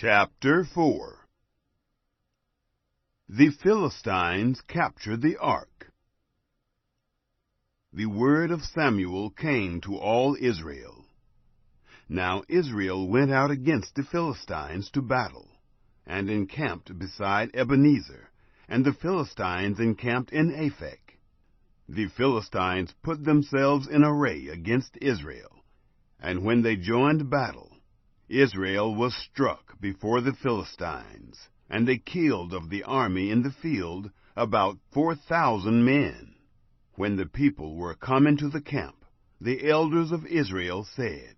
Chapter 4. The Philistines capture the ark. The word of Samuel came to all Israel. Now Israel went out against the Philistines to battle, and encamped beside Ebenezer, and the Philistines encamped in Aphek. The Philistines put themselves in array against Israel, and when they joined battle, Israel was struck before the Philistines, and they killed of the army in the field about 4,000 men. When the people were come into the camp, the elders of Israel said,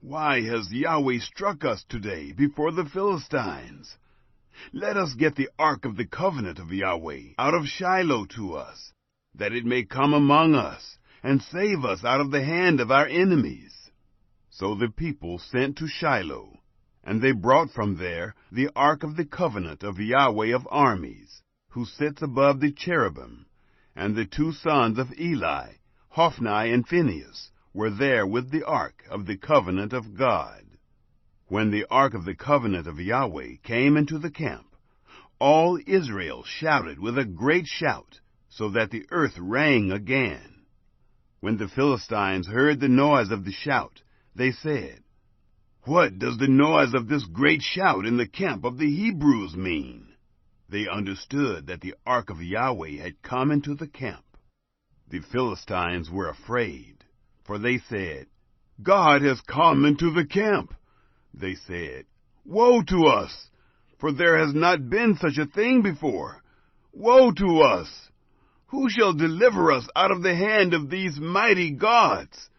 "Why has Yahweh struck us today before the Philistines? Let us get the ark of the covenant of Yahweh out of Shiloh to us, that it may come among us, and save us out of the hand of our enemies." So the people sent to Shiloh, and they brought from there the ark of the covenant of Yahweh of armies, who sits above the cherubim, and the two sons of Eli, Hophni and Phinehas, were there with the ark of the covenant of God. When the ark of the covenant of Yahweh came into the camp, all Israel shouted with a great shout, so that the earth rang again. When the Philistines heard the noise of the shout, they said, "What does the noise of this great shout in the camp of the Hebrews mean?" They understood that the ark of Yahweh had come into the camp. The Philistines were afraid, for they said, "God has come into the camp." They said, "Woe to us, for there has not been such a thing before. Woe to us! Who shall deliver us out of the hand of these mighty gods?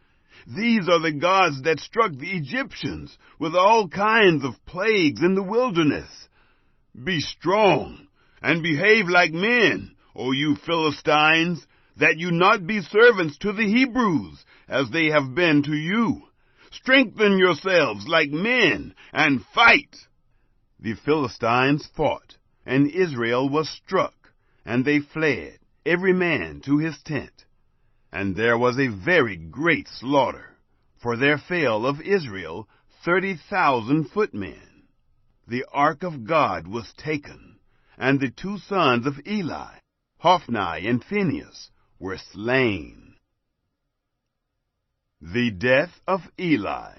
These are the gods that struck the Egyptians with all kinds of plagues in the wilderness. Be strong and behave like men, O you Philistines, that you not be servants to the Hebrews, as they have been to you. Strengthen yourselves like men and fight." The Philistines fought, and Israel was struck, and they fled, every man to his tent. And there was a very great slaughter, for there fell of Israel 30,000 footmen. The ark of God was taken, and the two sons of Eli, Hophni and Phinehas, were slain. The death of Eli.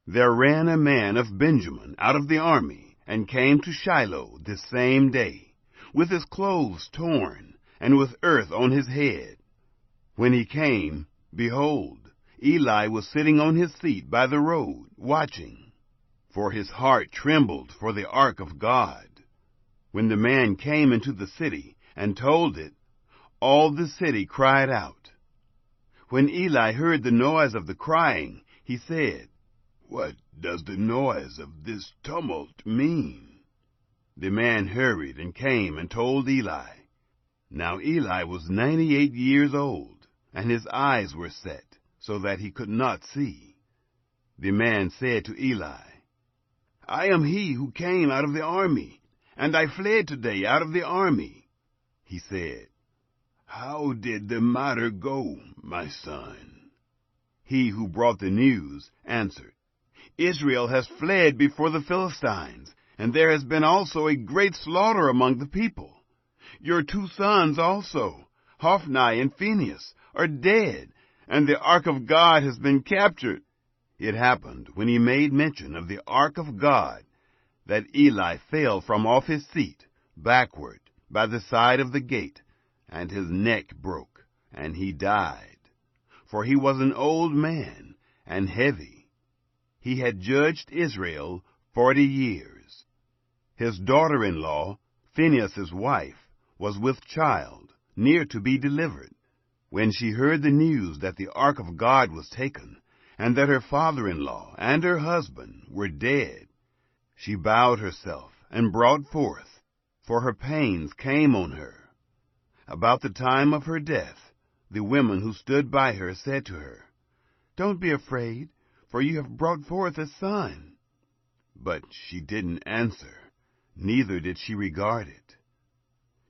There ran a man of Benjamin out of the army, and came to Shiloh this same day, with his clothes torn, and with earth on his head. When he came, behold, Eli was sitting on his seat by the road, watching. For his heart trembled for the ark of God. When the man came into the city and told it, all the city cried out. When Eli heard the noise of the crying, he said, "What does the noise of this tumult mean?" The man hurried and came and told Eli. Now Eli was 98 years old, and his eyes were set, so that he could not see. The man said to Eli, "I am he who came out of the army, and I fled today out of the army." He said, "How did the matter go, my son?" He who brought the news answered, "Israel has fled before the Philistines, and there has been also a great slaughter among the people. Your two sons also, Hophni and Phinehas, are dead, and the ark of God has been captured." It happened, when he made mention of the ark of God, that Eli fell from off his seat, backward, by the side of the gate, and his neck broke, and he died. For he was an old man, and heavy. He had judged Israel 40 years. His daughter-in-law, Phinehas' wife, was with child, near to be delivered. When she heard the news that the ark of God was taken, and that her father-in-law and her husband were dead, she bowed herself and brought forth, for her pains came on her. About the time of her death, the women who stood by her said to her, "Don't be afraid, for you have brought forth a son." But she didn't answer, neither did she regard it.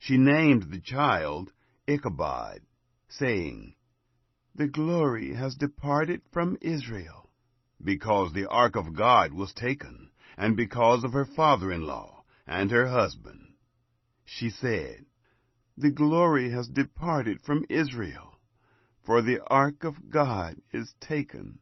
She named the child Ichabod, saying, "The glory has departed from Israel." because the ark of God was taken, and because of her father-in-law and her husband. She said, "The glory has departed from Israel, for the ark of God is taken."